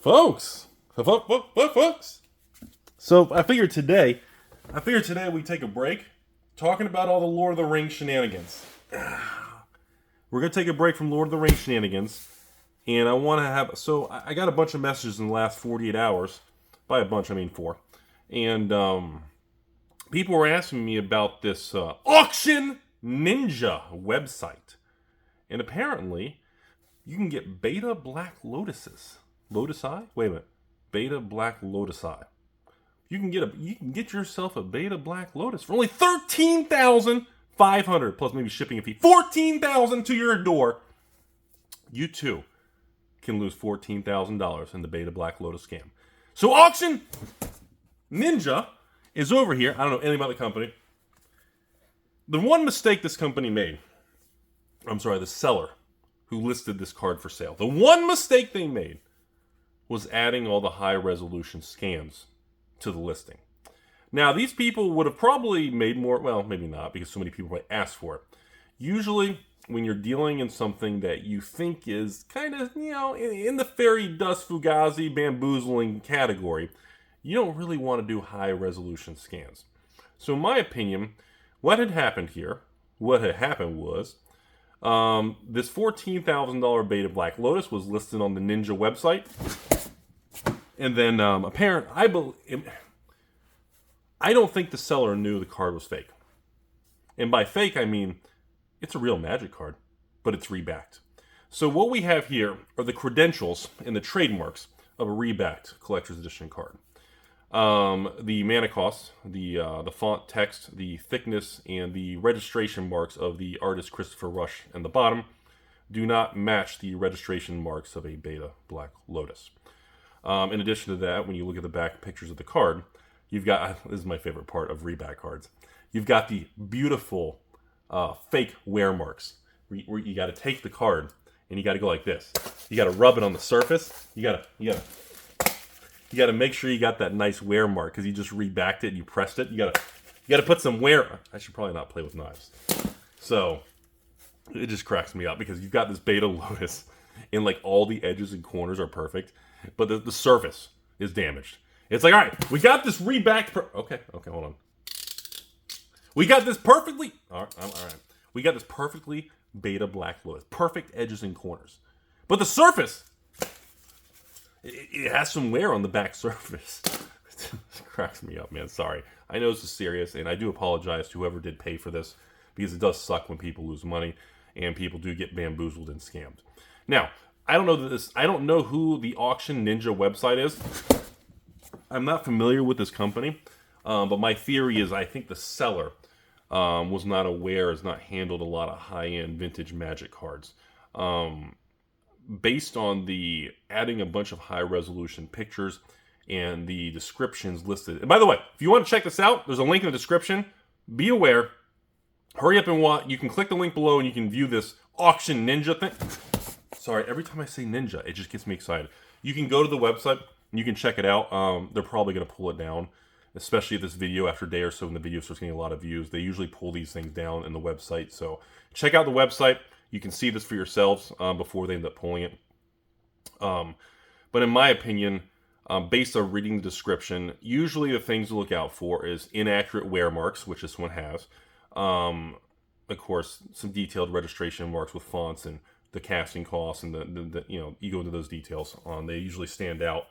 Folks. So I figured today we take a break talking about all the Lord of the Rings shenanigans. We're going to take a break from Lord of the Rings shenanigans. And I want to have... So I got a bunch of messages in the last 48 hours. By a bunch, I mean 4. And people were asking me about this Auction Ninja website. And apparently, you can get beta black lotuses. Lotus Eye? Wait a minute. Beta black Lotus Eye. You can get yourself a beta black lotus for only $13,500 plus maybe shipping a fee. $14,000 to your door. You too can lose $14,000 in the beta black lotus scam. So Auction Ninja is over here. I don't know anything about the company. The one mistake this company made, the seller who listed this card for sale, the one mistake they made was adding all the high resolution scans to the listing. Now, these people would have probably made more, well, maybe not, because so many people might ask for it. Usually, when you're dealing in something that you think is kind of, in the fairy dust fugazi bamboozling category, you don't really want to do high resolution scans. So in my opinion, what had happened was, this $14,000 beta black lotus was listed on the Ninja website. And then I don't think the seller knew the card was fake. And by fake, I mean it's a real Magic card, but it's rebacked. So what we have here are the credentials and the trademarks of a rebacked collector's edition card. The mana cost, the font text, the thickness, and the registration marks of the artist Christopher Rush in the bottom do not match the registration marks of a beta black lotus. In addition to that, when you look at the back pictures of the card, you've got, this is my favorite part of reback cards, you've got the beautiful fake wear marks, where you got to take the card and you got to go like this. You got to rub it on the surface. You got to make sure you got that nice wear mark because you just rebacked it and you pressed it. You got to put some wear. I should probably not play with knives. So it just cracks me up because you've got this beta lotus and like all the edges and corners are perfect, but the surface is damaged. It's like, all right, we got this rebacked. Okay, hold on. We got this perfectly. All right. We got this perfectly beta black lotus, perfect edges and corners, but the surface, it has some wear on the back surface. It cracks me up, man. Sorry. I know this is serious, and I do apologize to whoever did pay for this because it does suck when people lose money and people do get bamboozled and scammed. Now, I don't know who the Auction Ninja website is. I'm not familiar with this company, but my theory is I think the seller was not aware, has not handled a lot of high-end vintage Magic cards. Based on the adding a bunch of high-resolution pictures and the descriptions listed. And by the way, if you want to check this out, there's a link in the description. Be aware. Hurry up and watch. You can click the link below and you can view this Auction Ninja thing. Sorry, every time I say Ninja, it just gets me excited. You can go to the website and you can check it out. They're probably going to pull it down, especially if this video, after a day or so when the video starts getting a lot of views. They usually pull these things down in the website. So check out the website. You can see this for yourselves before they end up pulling it. But in my opinion, based on reading the description, usually the things to look out for is inaccurate wear marks, which this one has. Of course, some detailed registration marks with fonts and the casting costs and the you go into those details. They usually stand out.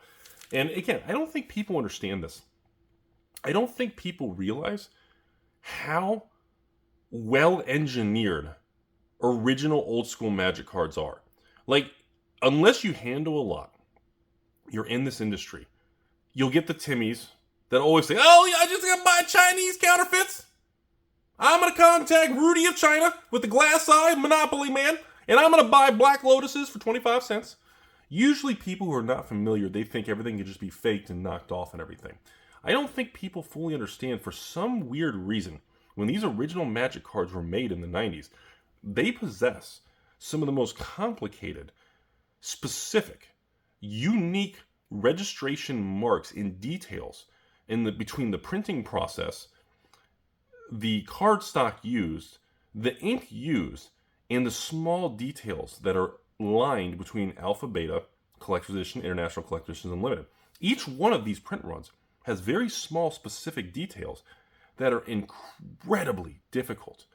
And again, I don't think people understand this. I don't think people realize how well engineered original old school Magic cards are. Like, unless you handle a lot, you're in this industry, you'll get the Timmies that always say, oh yeah, I just gotta buy Chinese counterfeits. I'm gonna contact Rudy of China with the glass eye Monopoly man, and I'm gonna buy black lotuses for 25 cents. Usually people who are not familiar, they think everything can just be faked and knocked off and everything. I don't think people fully understand, for some weird reason, when these original Magic cards were made in the 90s, they possess some of the most complicated, specific, unique registration marks and details between the printing process, the cardstock used, the ink used, and the small details that are lined between alpha beta, Collector's Edition, International Collector's Edition, Unlimited. Each one of these print runs has very small specific details that are incredibly difficult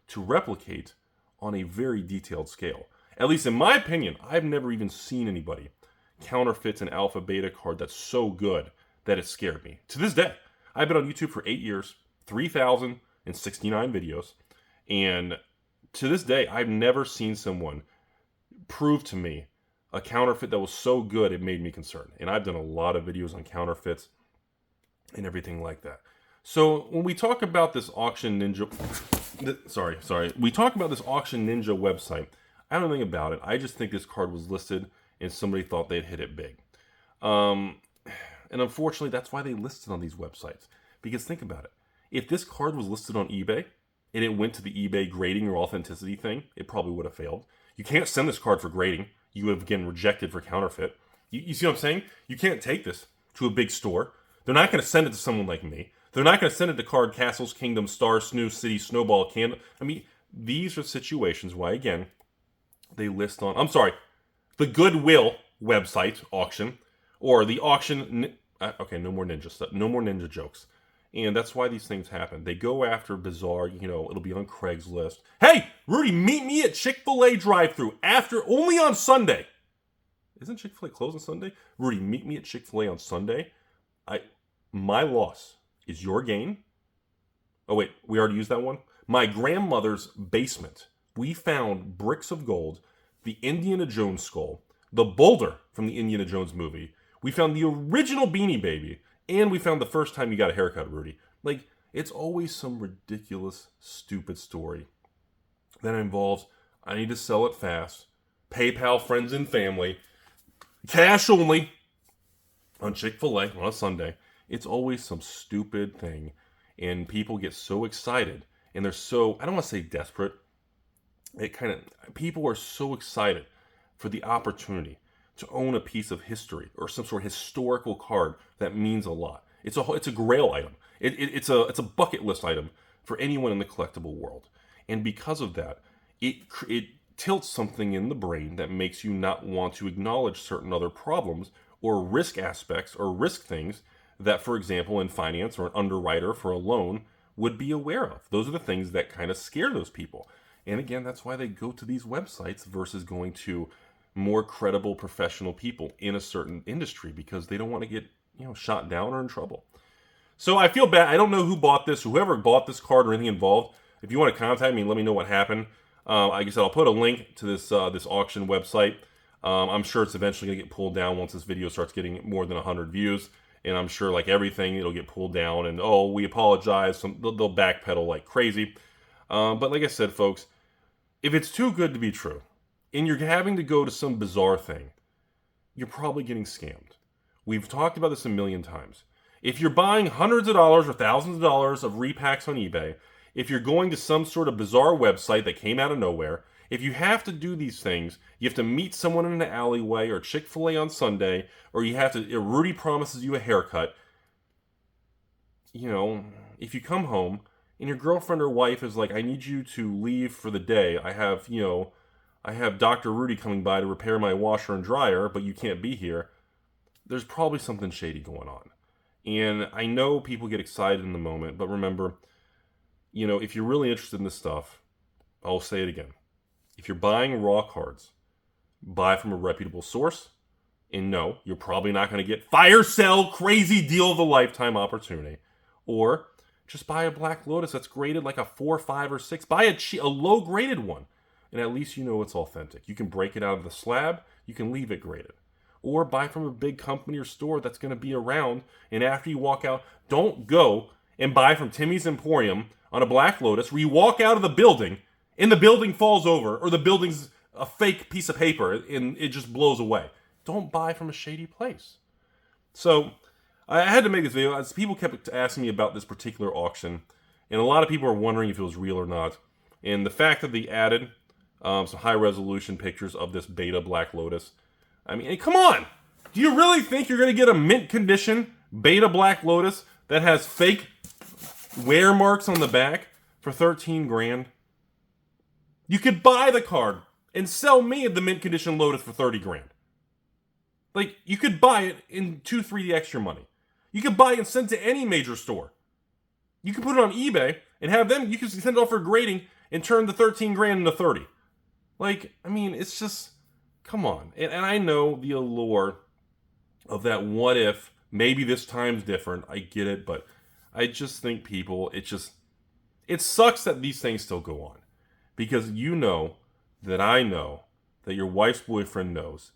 to replicate on a very detailed scale. At least in my opinion, I've never even seen anybody counterfeit an alpha beta card that's so good that it scared me. To this day, I've been on YouTube for 8 years, 3,069 videos, and to this day, I've never seen someone prove to me a counterfeit that was so good it made me concerned. And I've done a lot of videos on counterfeits and everything like that. So when we talk about this Auction Ninja, we talk about this Auction Ninja website, I don't know anything about it. I just think this card was listed and somebody thought they'd hit it big. And unfortunately, that's why they listed on these websites. Because think about it. If this card was listed on eBay and it went to the eBay grading or authenticity thing, it probably would have failed. You can't send this card for grading. You would have, again, rejected for counterfeit. You see what I'm saying? You can't take this to a big store. They're not going to send it to someone like me. They're not going to send it to Card Castles, Kingdom, Star, Snoo, City, Snowball, Candle. I mean, these are situations why, again, they list on, the Goodwill website auction, or the auction, okay, no more ninja stuff, no more ninja jokes. And that's why these things happen. They go after bizarre, it'll be on Craigslist. Hey, Rudy, meet me at Chick-fil-A drive-thru only on Sunday. Isn't Chick-fil-A closed on Sunday? Rudy, meet me at Chick-fil-A on Sunday. My loss is your gain. Oh wait, we already used that one. My grandmother's basement. We found bricks of gold, the Indiana Jones skull, the boulder from the Indiana Jones movie. We found the original Beanie Baby. And we found the first time you got a haircut, Rudy. Like, it's always some ridiculous, stupid story that involves, I need to sell it fast, PayPal friends and family, cash only, on Chick-fil-A on a Sunday. It's always some stupid thing. And people get so excited. And they're so, I don't want to say desperate. People are so excited for the opportunity to own a piece of history or some sort of historical card that means a lot. It's a grail item. It's a bucket list item for anyone in the collectible world. And because of that, it tilts something in the brain that makes you not want to acknowledge certain other problems or risk aspects or risk things that, for example, in finance or an underwriter for a loan would be aware of. Those are the things that kind of scare those people. And again, that's why they go to these websites versus going to more credible professional people in a certain industry, because they don't want to get shot down or in trouble. So I feel bad. I don't know who bought this, whoever bought this card or anything involved. If you want to contact me and let me know what happened, like I said, I'll put a link to this auction website. I'm sure it's eventually going to get pulled down once this video starts getting more than 100 views, and I'm sure, like everything, it'll get pulled down. And we apologize. They'll backpedal like crazy. But like I said, folks, if it's too good to be true, and you're having to go to some bizarre thing, you're probably getting scammed. We've talked about this a million times. If you're buying hundreds of dollars or thousands of dollars of repacks on eBay, if you're going to some sort of bizarre website that came out of nowhere, if you have to do these things, you have to meet someone in an alleyway or Chick-fil-A on Sunday, or Rudy promises you a haircut, if you come home and your girlfriend or wife is like, I need you to leave for the day. I have Dr. Rudy coming by to repair my washer and dryer, but you can't be here. There's probably something shady going on. And I know people get excited in the moment, but remember, if you're really interested in this stuff, I'll say it again. If you're buying raw cards, buy from a reputable source. And no, you're probably not going to get fire sale, crazy deal of the lifetime opportunity. Or just buy a Black Lotus that's graded like a 4, 5, or 6. Buy a low graded one. And at least you know it's authentic. You can break it out of the slab. You can leave it graded. Or buy from a big company or store that's going to be around. And after you walk out, don't go and buy from Timmy's Emporium on a Black Lotus where you walk out of the building and the building falls over, or the building's a fake piece of paper and it just blows away. Don't buy from a shady place. So I had to make this video as people kept asking me about this particular auction. And a lot of people are wondering if it was real or not. And the fact that they added some high-resolution pictures of this beta Black Lotus. I mean, come on! Do you really think you're going to get a mint condition beta Black Lotus that has fake wear marks on the back for 13 grand? You could buy the card and sell me the mint condition Lotus for 30 grand. Like, you could buy it in 2-3 extra money. You could buy it and send it to any major store. You can put it on eBay and have them, you can send it off for grading and turn the 13 grand into 30. Like, I mean, it's just, come on. And I know the allure of that what if, maybe this time's different. I get it, but I just think people, it sucks that these things still go on. Because you know that I know that your wife's boyfriend knows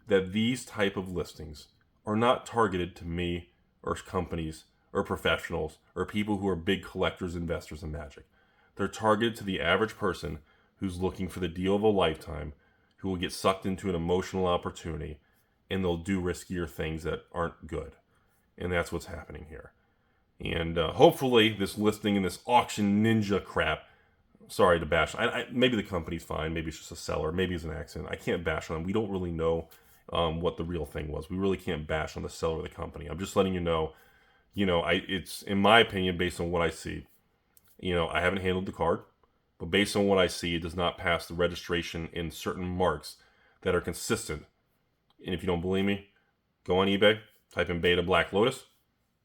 that these type of listings are not targeted to me or companies or professionals or people who are big collectors, investors in magic. They're targeted to the average person who's looking for the deal of a lifetime, who will get sucked into an emotional opportunity, and they'll do riskier things that aren't good. And that's what's happening here. And hopefully this listing and this auction ninja crap, sorry to bash, maybe the company's fine, maybe it's just a seller, maybe it's an accident. I can't bash on them. We don't really know what the real thing was. We really can't bash on the seller of the company. I'm just letting you know, it's, in my opinion, based on what I see, I haven't handled the card, but based on what I see, it does not pass the registration in certain marks that are consistent. And if you don't believe me, go on eBay, type in Beta Black Lotus,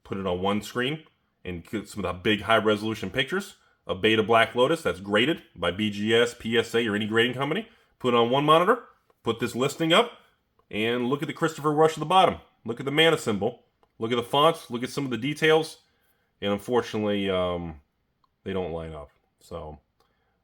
put it on one screen, and get some of the big high-resolution pictures of Beta Black Lotus that's graded by BGS, PSA, or any grading company. Put it on one monitor, put this listing up, and look at the Christopher Rush at the bottom. Look at the mana symbol. Look at the fonts. Look at some of the details. And unfortunately, they don't line up. So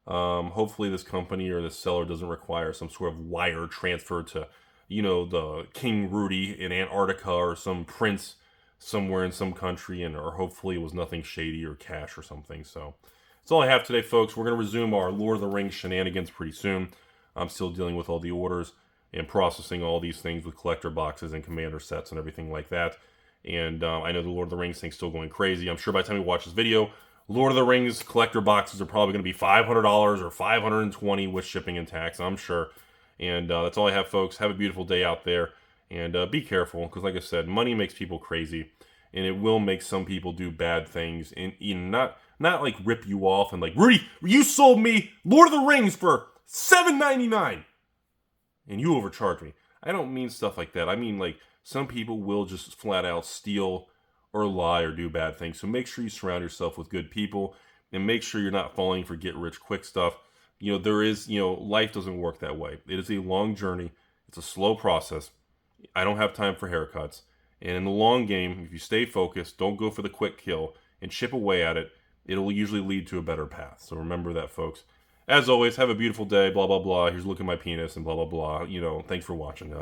hopefully this company or this seller doesn't require some sort of wire transfer to, the King Rudy in Antarctica or some prince somewhere in some country, or hopefully it was nothing shady or cash or something. So that's all I have today, folks. We're going to resume our Lord of the Rings shenanigans pretty soon. I'm still dealing with all the orders and processing all these things with collector boxes and commander sets and everything like that. And I know the Lord of the Rings thing's still going crazy. I'm sure by the time you watch this video, Lord of the Rings collector boxes are probably going to be $500 or $520 with shipping and tax, I'm sure. And that's all I have, folks. Have a beautiful day out there. And be careful, because like I said, money makes people crazy. And it will make some people do bad things. And not like rip you off and like, Rudy, you sold me Lord of the Rings for $7.99. And you overcharged me. I don't mean stuff like that. I mean, like, some people will just flat out steal or lie or do bad things. So make sure you surround yourself with good people and make sure you're not falling for get rich quick stuff. Life doesn't work that way. It is a long journey. It's a slow process. I don't have time for haircuts. And in the long game, if you stay focused, don't go for the quick kill, and chip away at it, it'll usually lead to a better path. So remember that, folks. As always, have a beautiful day, blah, blah, blah. Here's a look at my penis and blah, blah, blah. Thanks for watching.